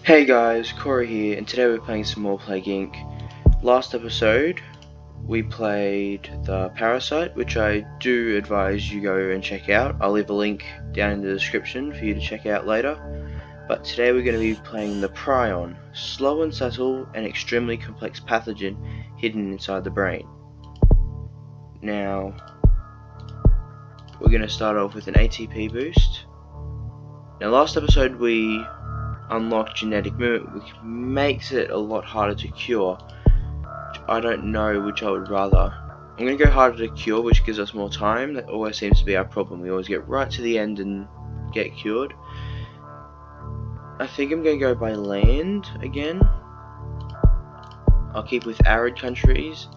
Hey guys, Corey here, and today we're playing some more Plague Inc. Last episode, we played the Parasite, which I do advise you go and check out. I'll leave a link down in the description for you to check out later. But today we're going to be playing the Prion, slow and subtle and extremely complex pathogen hidden inside the brain. Now, we're going to start off with an ATP boost. Now last episode we unlocked genetic movement, which makes it a lot harder to cure. I don't know which I would rather. I'm going to go harder to cure, which gives us more time. That always seems to be our problem. We always get right to the end and get cured. I think I'm going to go by land again. I'll keep with arid countries,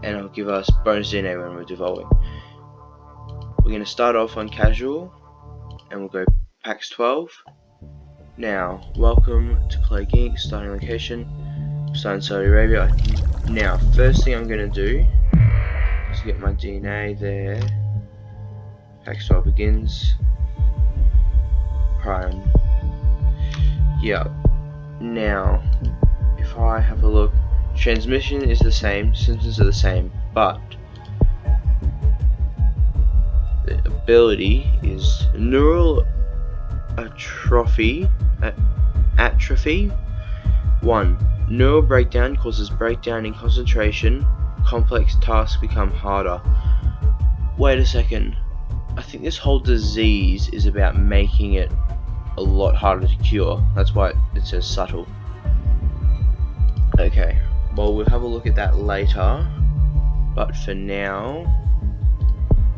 and I'll give us bonus DNA when we're devolving. We're going to start off on casual, and we'll go PAX 12. Now, welcome to Plague Inc. Starting location, starting Saudi Arabia. Now, first thing I'm going to do is get my DNA there. PAX 12 begins. Prion. Yeah. Now, if I have a look, transmission is the same, symptoms are the same, but the ability is neural atrophy. 1. Neural breakdown causes breakdown in concentration. Complex tasks become harder. Wait a second. I think this whole disease is about making it a lot harder to cure. That's why it says subtle. Okay. Well, we'll have a look at that later. But for now,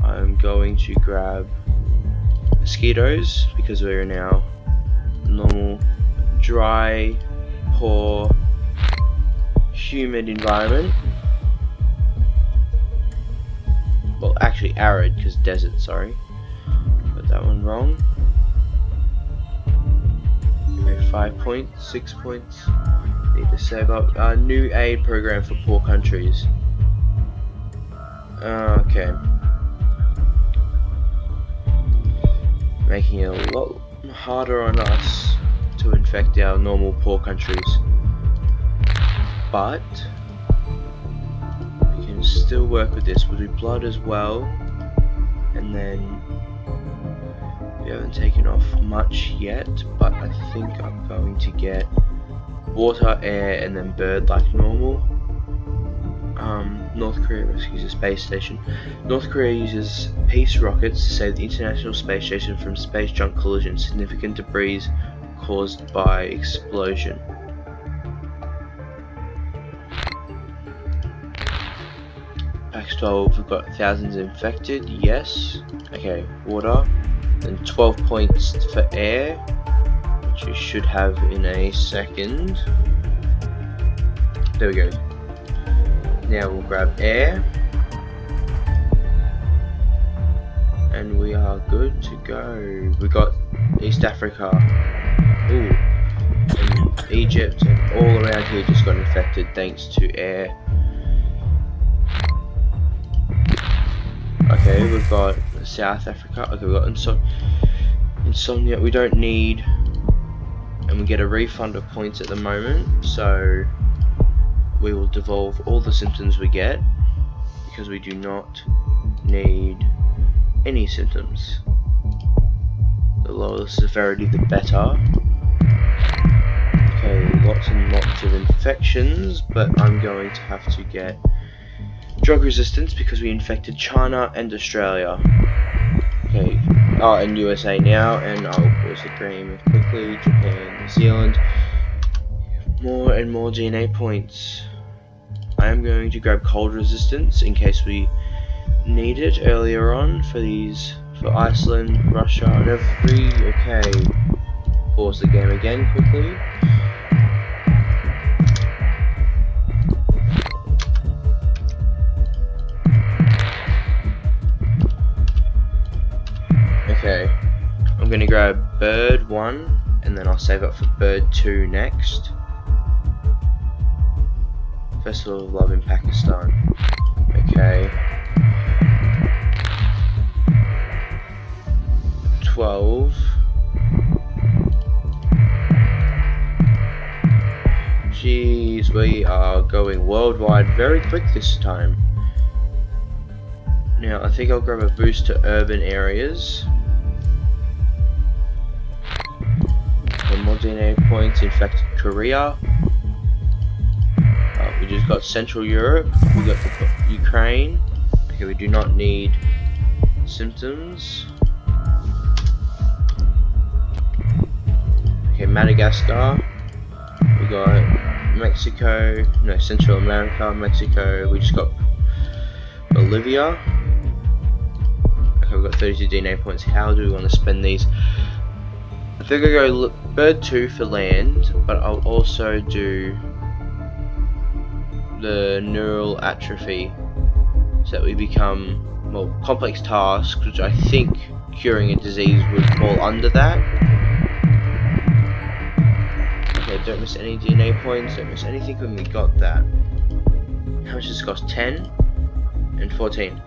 I'm going to grab mosquitoes because we're now normal, dry, poor, humid environment. Well, actually arid because desert, sorry. Got that one wrong. Okay, 5 points, 6 points. Need to save up. New aid program for poor countries. Okay. Making it a lot harder on us to infect our normal poor countries, but we can still work with this. We'll do blood as well, and then we haven't taken off much yet, but I think I'm going to get water, air, and then bird like normal. North Korea rescues a space station. North Korea uses peace rockets to save the International Space Station from space junk collision. Significant debris caused by explosion. PAX 12, we've got thousands infected, yes. Okay, water. Then 12 points for air, which we should have in a second. There we go. Now we'll grab air, and we are good to go. We got East Africa, and Egypt, and all around here just got infected thanks to air. Okay, we've got South Africa. Okay, we've got insomnia. We don't need, and we get a refund of points at the moment, so we will devolve all the symptoms we get because we do not need any symptoms. The lower the severity, the better. Okay, lots and lots of infections, but I'm going to have to get drug resistance because we infected China and Australia. Okay, and USA now, and I'll pause the game quickly. Japan, New Zealand. More and more DNA points. I am going to grab cold resistance in case we need it earlier on for Iceland, Russia, and every. Okay, pause the game again quickly. Okay, I'm going to grab bird 1 and then I'll save up for bird 2 next. Festival of Love in Pakistan. Okay. 12. Jeez, we are going worldwide very quick this time. Now, I think I'll grab a boost to urban areas. Okay, more DNA points, infected Korea. We just got Central Europe, we got the Ukraine. Okay, we do not need symptoms. Okay, Madagascar. We got Mexico, no, Central America, Mexico. We just got Bolivia. Okay, we've got 32 DNA points. How do we want to spend these? I think I'll go bird 2 for land, but I'll also do the neural atrophy so that we become more complex tasks, which I think curing a disease would fall under that. Okay, don't miss any DNA points, don't miss anything when we got that. How much does this cost? 10 and 14.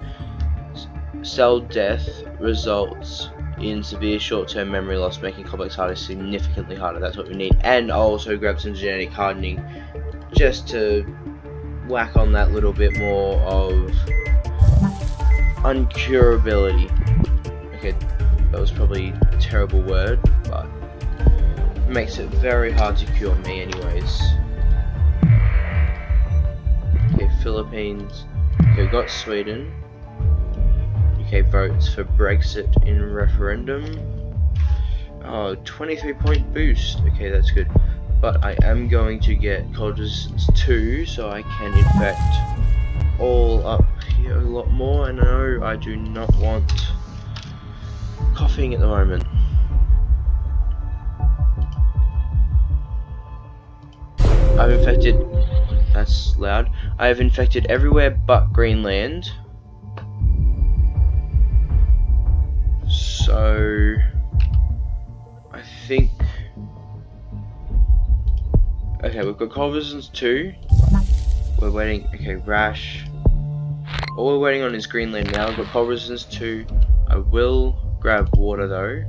Cell death results in severe short-term memory loss, making complex harder significantly harder. That's what we need. And I'll also grab some genetic hardening just to whack on that little bit more of uncurability. Okay, that was probably a terrible word, but it makes it very hard to cure me anyways. Okay, Philippines. Okay, we've got Sweden. UK votes for Brexit in referendum. Oh, 23-point boost. Okay, that's good. But I am going to get cold resistance 2, so I can infect all up here a lot more. And no, I do not want coughing at the moment. I've infected. That's loud. I have infected everywhere but Greenland. So I think. Okay, we've got cold resistance 2. We're waiting. Okay, rash. All we're waiting on is Greenland now. We've got cold resistance 2. I will grab water though.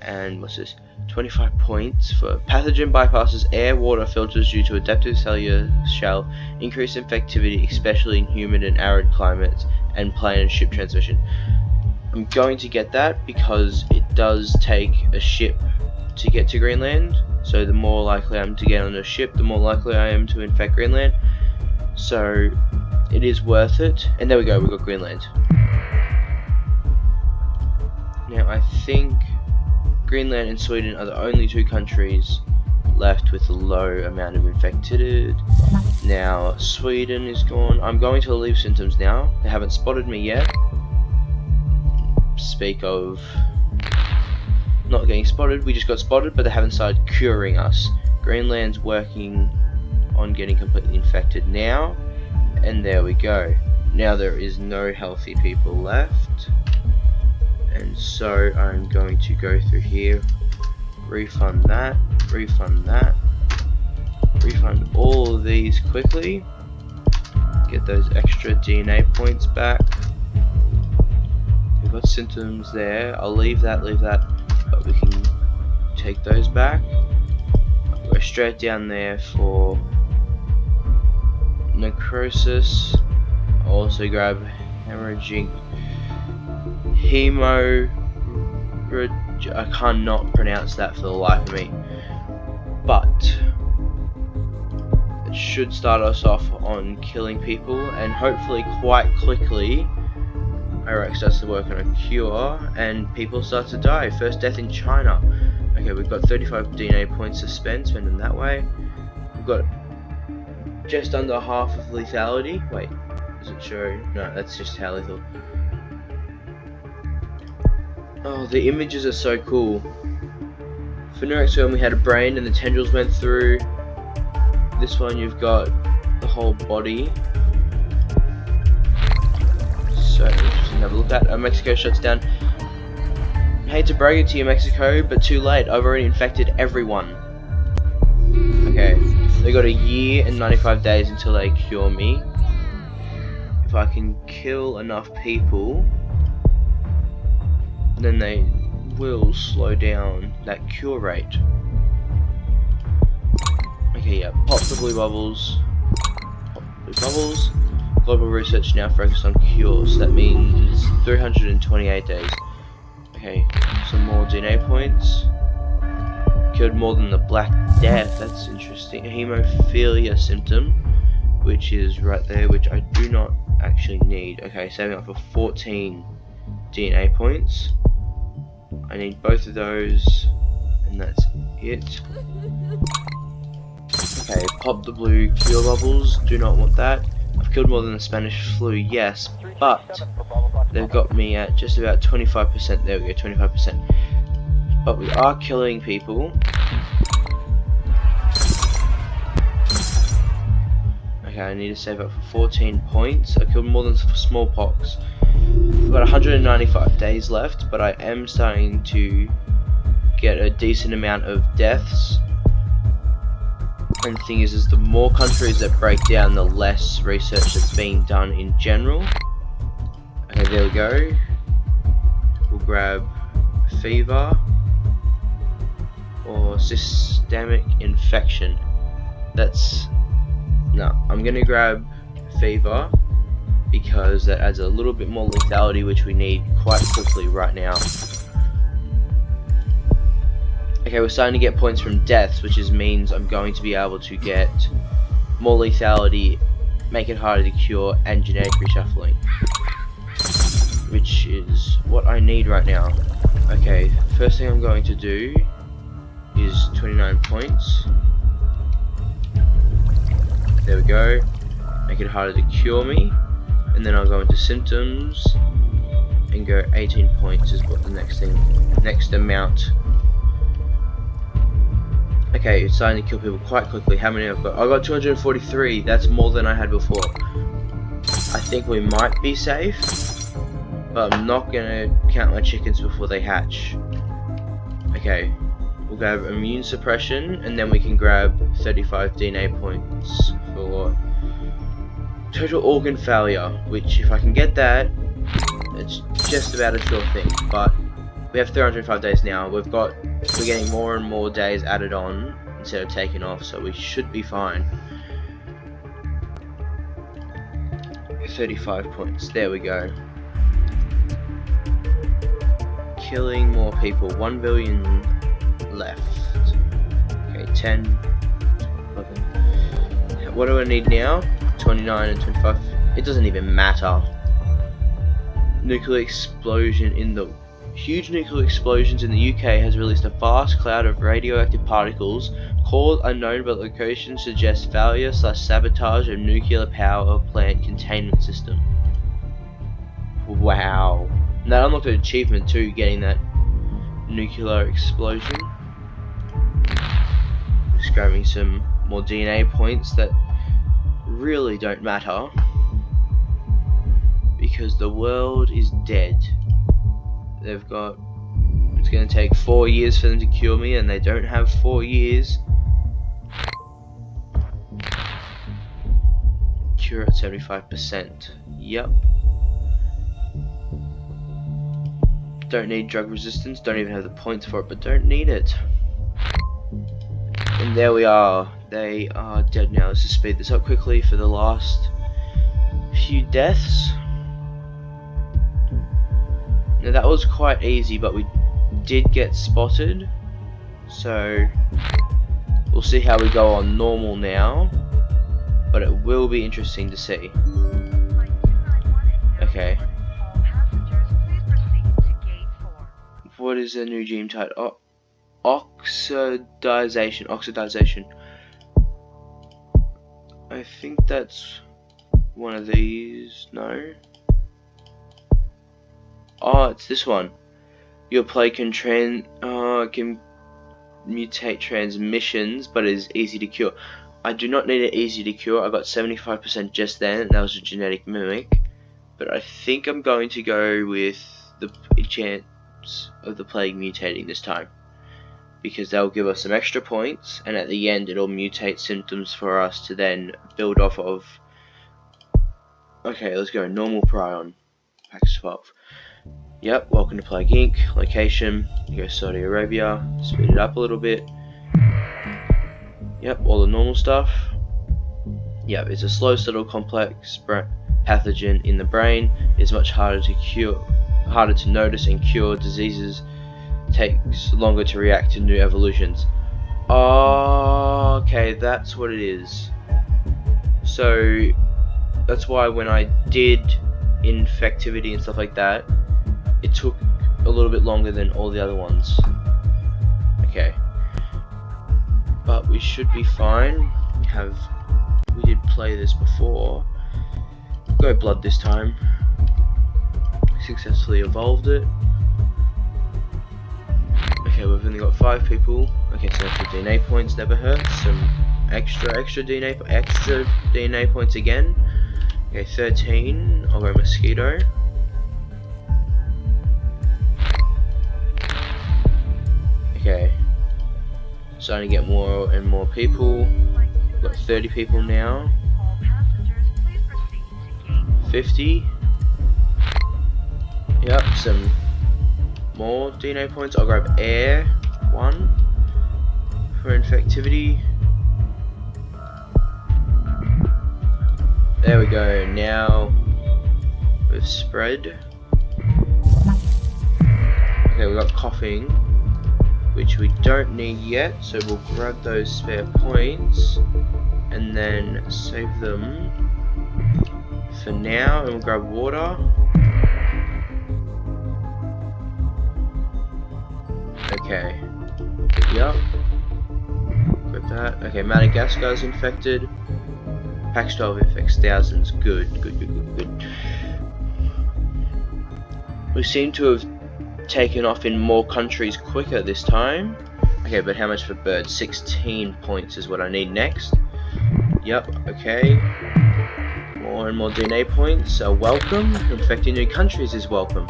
And what's this? 25 points for pathogen bypasses air water filters due to adaptive cellular shell, increased infectivity, especially in humid and arid climates, and plane and ship transmission. I'm going to get that because it does take a ship to get to Greenland. So the more likely I am to get on a ship, the more likely I am to infect Greenland. So it is worth it. And there we go, we got Greenland. Now I think Greenland and Sweden are the only 2 countries left with a low amount of infected. Now Sweden is gone. I'm going to relieve symptoms now. They haven't spotted me yet. Speak of not getting spotted, we just got spotted, but they haven't started curing us. Greenland's working on getting completely infected now, and there we go. Now there is no healthy people left, and so I'm going to go through here, refund that, refund all of these quickly, get those extra DNA points back. We've got symptoms there. I'll leave that, but we can take those back. I'll go straight down there for necrosis. I'll also grab hemorrhaging I cannot pronounce that for the life of me. But it should start us off on killing people, and hopefully quite quickly Iraq starts to work on a cure and people start to die. First death in China. Okay, we've got 35 DNA points to spend them that way. We've got just under half of lethality. Wait, does it show? No, that's just how lethal. Oh, the images are so cool. For Neurexon we had a brain and the tendrils went through. This one you've got the whole body. So interesting to have a look at. Mexico shuts down. Hate to brag it to you, Mexico, but too late. I've already infected everyone. Okay, they got a year and 95 days until they cure me. If I can kill enough people, then they will slow down that cure rate. Okay, Okay, yeah, pop the blue bubbles. Pop the blue bubbles. Global research now focused on cures. So that means 328 days. Okay, some more DNA points. Cured more than the Black Death. That's interesting. A hemophilia symptom, which is right there, which I do not actually need. Okay, saving up for 14 DNA points. I need both of those, and that's it. Okay, pop the blue cure bubbles. Do not want that. I've killed more than the Spanish flu, yes, but they've got me at just about 25%. There we go, 25%. But we are killing people. Okay, I need to save up for 14 points. I killed more than smallpox. I've got 195 days left, but I am starting to get a decent amount of deaths. And the thing is the more countries that break down, the less research that's being done in general. Okay, there we go. We'll grab fever or systemic infection. No, I'm gonna grab fever because that adds a little bit more lethality, which we need quite quickly right now. Okay, we're starting to get points from deaths, which means I'm going to be able to get more lethality, make it harder to cure, and genetic reshuffling, which is what I need right now. Okay, first thing I'm going to do is 29 points. There we go. Make it harder to cure me, and then I'll go into symptoms and go 18 points is what the next amount. Okay, it's starting to kill people quite quickly. How many I've got? I got 243. That's more than I had before. I think we might be safe, but I'm not gonna count my chickens before they hatch. Okay, we'll grab immune suppression, and then we can grab 35 DNA points for total organ failure, which if I can get that, it's just about a sure thing. But we have 305 days now. We're getting more and more days added on instead of taking off, so we should be fine. 35 points. There we go. Killing more people. 1 billion left. Okay, 10, 11. What do I need now? 29 and 25. It doesn't even matter. Nuclear explosion in the Huge nuclear explosions in the UK has released a vast cloud of radioactive particles. Cause unknown, but location suggests failure/sabotage of nuclear power plant containment system. Wow. And that unlocked an achievement too, getting that nuclear explosion. Just grabbing some more DNA points that really don't matter, because the world is dead. It's going to take 4 years for them to cure me, and they don't have 4 years. Cure at 75%. Yep. Don't need drug resistance, don't even have the points for it, but don't need it. And there we are. They are dead now. Let's just speed this up quickly for the last few deaths. Now that was quite easy, but we did get spotted, so we'll see how we go on normal now, but it will be interesting to see. Okay. What is the new gene type? Oh, oxidization. I think that's one of these. No. Oh, it's this one. Your plague can mutate transmissions, but it is easy to cure. I do not need it easy to cure. I got 75% just then, and that was a genetic mimic. But I think I'm going to go with the chance of the plague mutating this time, because that will give us some extra points, and at the end it'll mutate symptoms for us to then build off of. Okay, let's go. Normal Prion. Pax 12. Yep, welcome to Plague Inc. Location, go Saudi Arabia. Speed it up a little bit. Yep, all the normal stuff. Yep, it's a slow, subtle, complex pathogen in the brain. It's much harder to notice and cure. Diseases takes longer to react to new evolutions. Oh, okay, that's what it is. So that's why when I did infectivity and stuff like that, it took a little bit longer than all the other ones. Okay, but we should be fine. We did play this before. Go blood this time. Successfully evolved it. Okay, we've only got 5 people. Okay, so extra DNA points never hurts. Some extra DNA points again. Okay, 13. I'll go mosquito. Okay, starting to get more and more people. We've got 30 people now. 50. Yep, some more DNA points. I'll grab air 1 for infectivity. There we go. Now we've spread. Okay, we got coughing, which we don't need yet, so we'll grab those spare points and then save them for now, and we'll grab water. Okay, yep, grab that. Okay, Madagascar's infected. Pax 12 infects thousands. Good. We seem to have taken off in more countries quicker this time. Okay, but how much for birds? 16 points is what I need next. Yep, okay. More and more DNA points are welcome. Infecting new countries is welcome.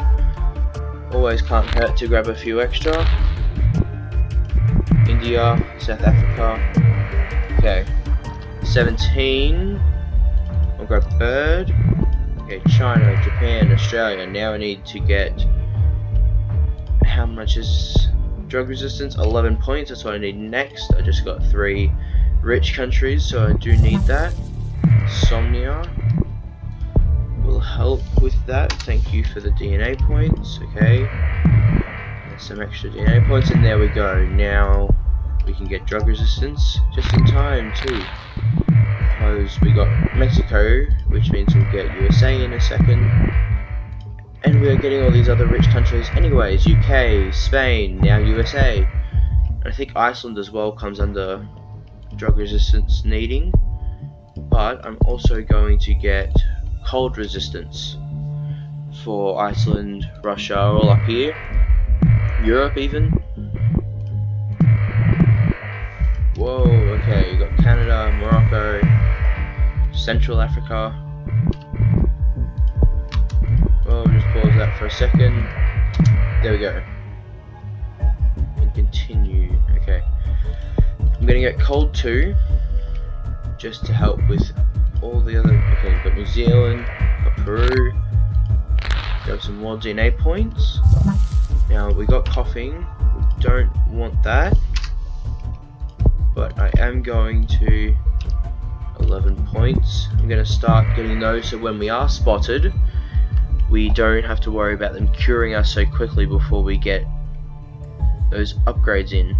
Always can't hurt to grab a few extra. India, South Africa. Okay. 17. I'll grab bird. Okay, China, Japan, Australia. Now I need to get... How much is drug resistance? 11 points. That's what I need next. I just got 3 rich countries, so I do need that. Somnia will help with that. Thank you for the DNA points. Okay. There's some extra DNA points, and there we go. Now we can get drug resistance just in time too. Because we got Mexico, which means we'll get USA in a second. And we're getting all these other rich countries anyways. UK, Spain, now USA. And I think Iceland as well comes under drug resistance needing. But I'm also going to get cold resistance for Iceland, Russia, all up here. Europe even. Whoa, okay, you got Canada, Morocco, Central Africa. Well, we'll just pause that for a second. There we go. And continue. Okay. I'm gonna get cold 2, just to help with all the other. Okay, we've got New Zealand, got Peru. Grab some more DNA points. Now we got coughing. We don't want that, but I am going to 11 points. I'm gonna start getting those, so when we are spotted, we don't have to worry about them curing us so quickly before we get those upgrades in.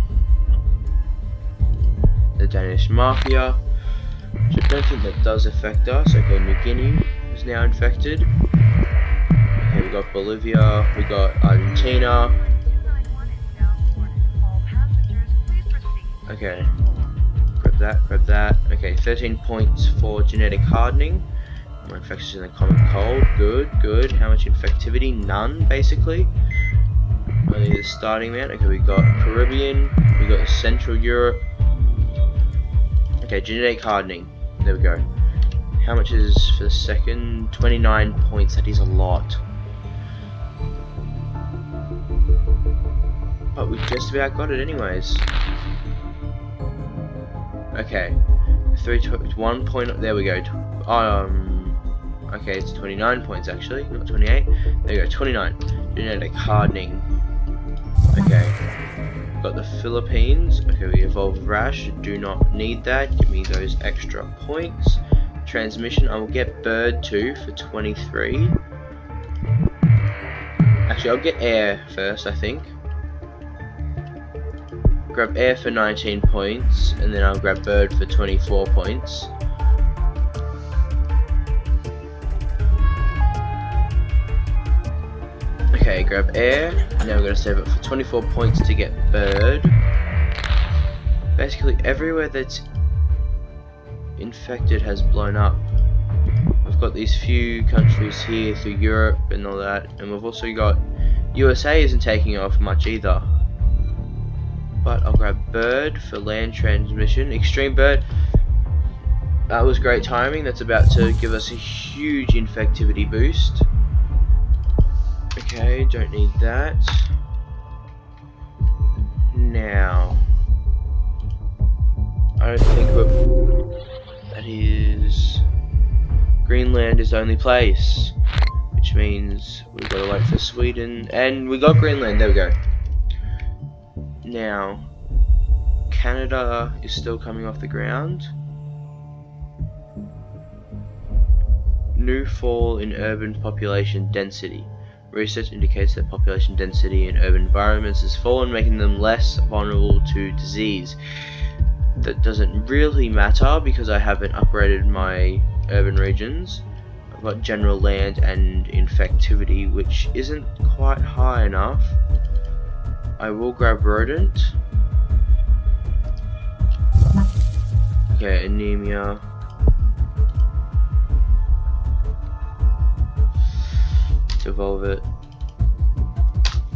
The Danish Mafia, which I don't think that does affect us. Okay, New Guinea is now infected. Okay, we got Bolivia, we got Argentina. Okay, grab that. Okay, 13 points for genetic hardening. More infections in the common cold. Good. How much infectivity? None, basically. Only the starting amount. Okay, we got Caribbean. We got Central Europe. Okay, genetic hardening. There we go. How much is for the second? 29 points. That is a lot. But we just about got it anyways. Okay. 1 point. There we go. Okay, it's 29 points actually, not 28. There you go, 29. Genetic hardening. Okay. Got the Philippines. Okay, we evolved Rash. Do not need that. Give me those extra points. Transmission. I will get Bird too for 23. Actually, I'll get Air first, I think. Grab Air for 19 points, and then I'll grab Bird for 24 points. Okay, grab Air. Now we're going to save it for 24 points to get Bird. Basically, everywhere that's infected has blown up. We've got these few countries here through Europe and all that, and we've also got USA isn't taking off much either. But I'll grab Bird for land transmission. Extreme Bird. That was great timing. That's about to give us a huge infectivity boost. Okay, don't need that. Now, I don't think we're... That is... Greenland is the only place. Which means we've got to wait for Sweden. And we got Greenland, there we go. Now, Canada is still coming off the ground. New fall in urban population density. Research indicates that population density in urban environments has fallen, making them less vulnerable to disease. That doesn't really matter because I haven't upgraded my urban regions. I've got general land and infectivity, which isn't quite high enough. I will grab rodent. Okay, anemia. Let's evolve it.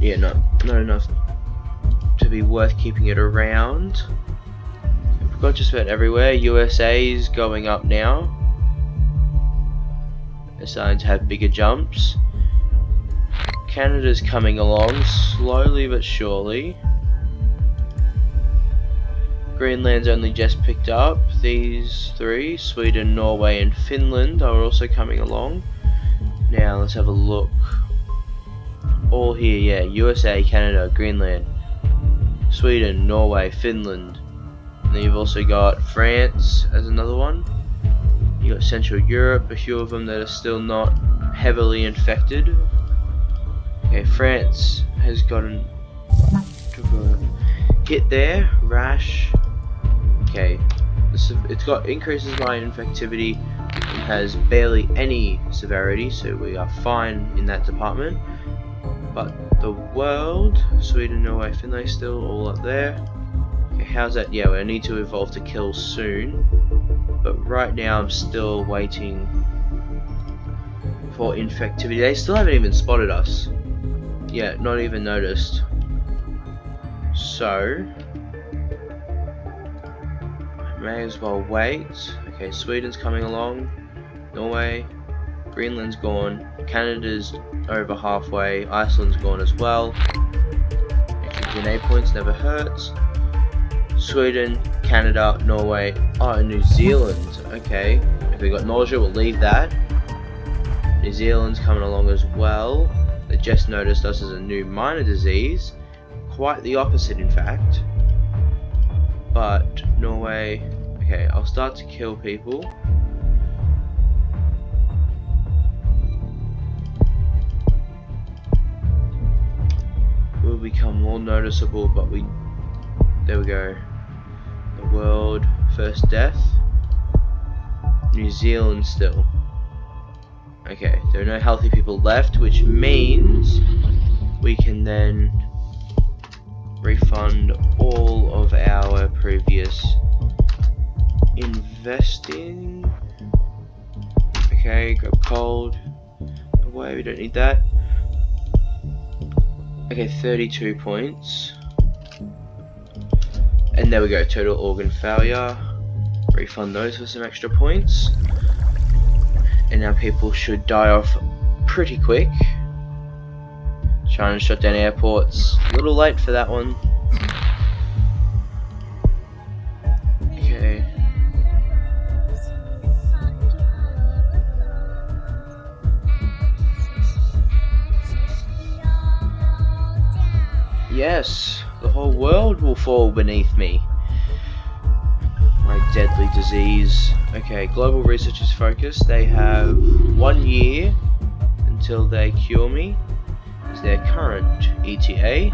Yeah, not enough to be worth keeping it around. We've got just about everywhere. USA's going up now. They're starting to have bigger jumps. Canada's coming along slowly but surely. Greenland's only just picked up. These three, Sweden, Norway and Finland, are also coming along. Now let's have a look. All here, yeah, USA, Canada, Greenland, Sweden, Norway, Finland. And then you've also got France as another one. You got Central Europe, a few of them that are still not heavily infected. Okay, France has gotten hit there. Rash. Okay, it's got increases my infectivity and has barely any severity, so we are fine in that department. But the world, Sweden, Norway, Finland, still all up there. Okay, how's that? Yeah, we need to evolve to kill soon. But right now I'm still waiting for infectivity. They still haven't even spotted us. Yeah, not even noticed. So I may as well wait. Okay, Sweden's coming along. Norway, Greenland's gone. Canada's over halfway. Iceland's gone as well. Extra DNA points never hurts. Sweden, Canada, Norway, New Zealand. Okay, if we got nausea, we'll leave that. New Zealand's coming along as well. They just noticed us as a new minor disease. Quite the opposite, in fact. But Norway. Okay, I'll start to kill people. Will become more noticeable, but there we go. The world first death. New Zealand still. Okay, there are no healthy people left, which means we can then refund all of our previous investing. Okay, grab cold. Away, we don't need that. Okay, 32 points. And there we go, total organ failure. Refund those for some extra points. And now people should die off pretty quick. China shut down airports. A little late for that one. Okay. Yes, the whole world world will fall beneath me. My deadly disease. Okay, global research is focused. They have 1 year until they cure me. Is their current ETA.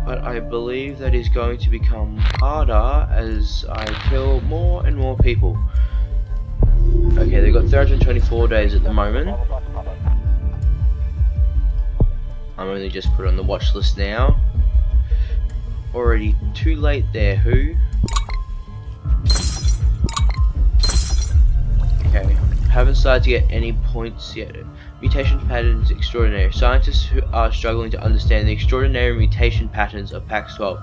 But I believe that is going to become harder as I kill more and more people. Okay, they've got 324 days at the moment. I'm only just put on the watch list now. Already too late there, who? Okay, haven't started to get any points yet. Mutation patterns extraordinary. Scientists who are struggling to understand the extraordinary mutation patterns of PAX-12.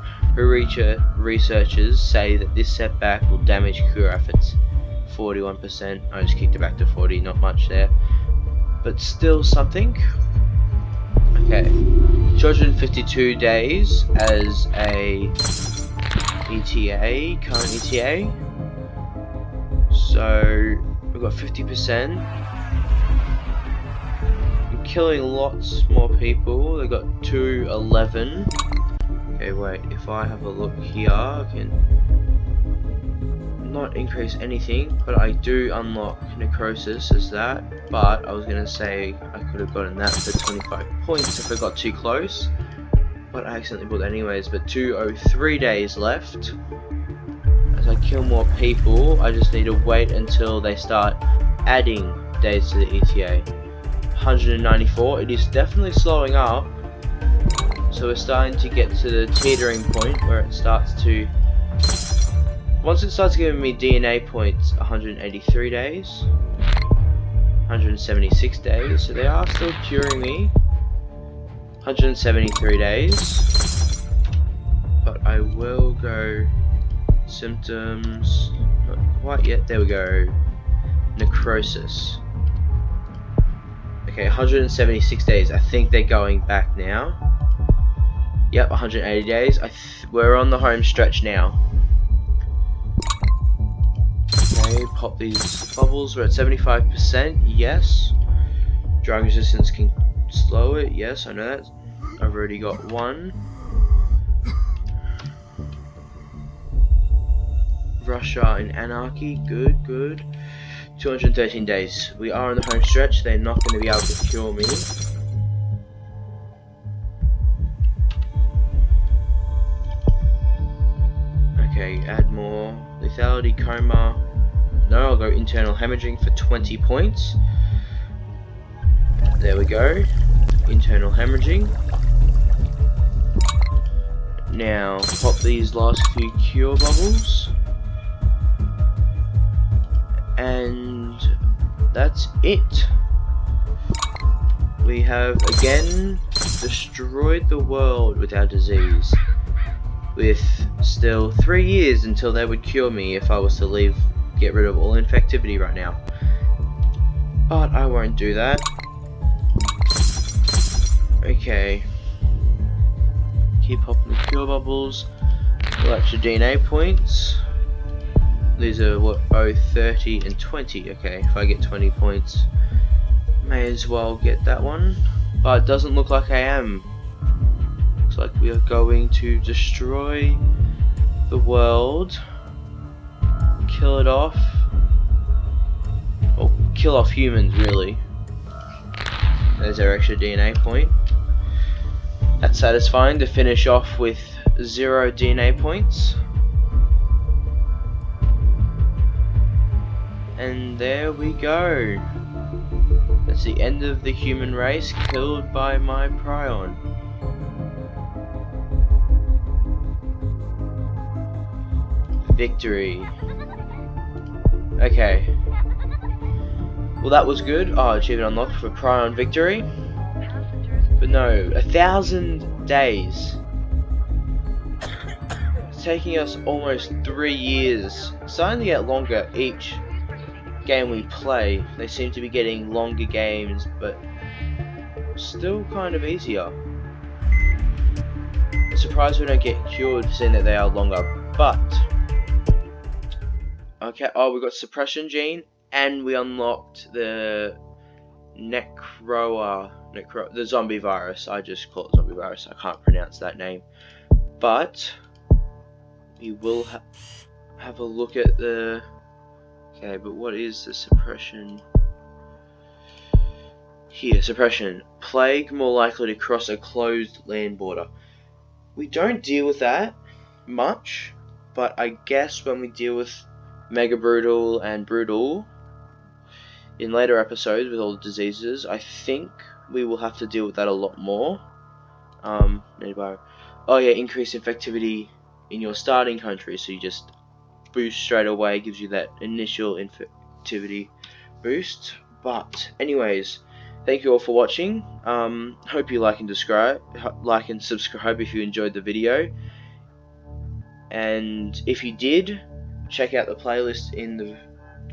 Researchers say that this setback will damage cure efforts. 41%. I just kicked it back to 40, not much there. But still something. Okay. 252 days as a ETA, current ETA. So we've got 50%. I'm killing lots more people. They've got 211. Okay, wait, if I have a look here, I can not increase anything, but I do unlock necrosis as that. But I was gonna say I could have gotten that for 25 points if I got too close, but I accidentally bought that anyways. But 203 days left. As I kill more people, I just need to wait until they start adding days to the ETA. 194. It is definitely slowing up, so we're starting to get to the teetering point where it starts to. Once it starts giving me DNA points, 183 days, 176 days, so they are still curing me. 173 days, but I will go symptoms, not quite yet, there we go, necrosis. Okay, 176 days, I think they're going back now. Yep, 180 days, we're on the home stretch now. Okay, pop these bubbles. We're at 75%. Yes. Drug resistance can slow it. Yes, I know that. I've already got one. Russia and anarchy. Good, good. 213 days. We are on the home stretch. They're not going to be able to cure me. Okay, add more. Lethality, coma. No, I'll go internal hemorrhaging for 20 points. There we go. Internal hemorrhaging. Now, pop these last few cure bubbles. And that's it. We have again destroyed the world with our disease. With still 3 years until they would cure me if I was to get rid of all infectivity right now. But I won't do that. Okay. Keep popping the cure bubbles. Well, extra DNA points. These are what? Oh, 30 and 20. Okay, if I get 20 points, may as well get that one. But it doesn't look like I am. Looks like we are going to destroy the world. Kill it off. Or kill off humans, really. There's our extra DNA point. That's satisfying to finish off with 0 DNA points. And there we go. That's the end of the human race, killed by my Prion. Victory. Okay. Well, that was good. Oh, achievement unlocked for Prion victory. But no, 1,000 days. It's taking us almost 3 years. It's starting to get longer each game we play. They seem to be getting longer games, but still kind of easier. I'm surprised we don't get cured, seeing that they are longer. But okay, oh, we got suppression gene, and we unlocked the the zombie virus. I just call it zombie virus. I can't pronounce that name. But we will have a look at the... Okay, but what is the suppression? Here, suppression. Plague more likely to cross a closed land border. We don't deal with that much, but I guess when we deal with Mega Brutal and Brutal in later episodes with all the diseases, I think we will have to deal with that a lot more. Oh yeah, increased infectivity in your starting country, so you just boost straight away, gives you that initial infectivity boost. But anyways, thank you all for watching. Hope you like and subscribe if you enjoyed the video. And if you did, check out the playlist in the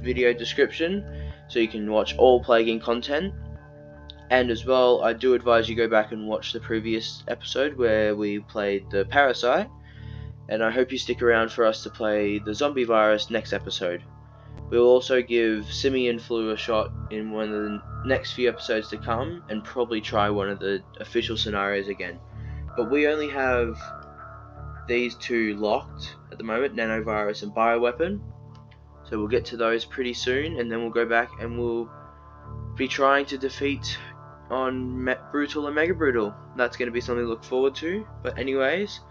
video description so you can watch all Plaguing content. And as well, I do advise you go back and watch the previous episode where we played the parasite. And I hope you stick around for us to play the zombie virus next episode. We will also give simian flu a shot in one of the next few episodes to come, and probably try one of the official scenarios again. But we only have these two locked at the moment, nanovirus and bioweapon. So we'll get to those pretty soon, and then we'll go back and we'll be trying to defeat on Brutal and Mega Brutal. That's going to be something to look forward to. But anyways,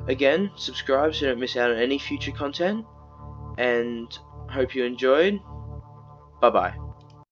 again, subscribe so you don't miss out on any future content, and hope you enjoyed. Bye bye.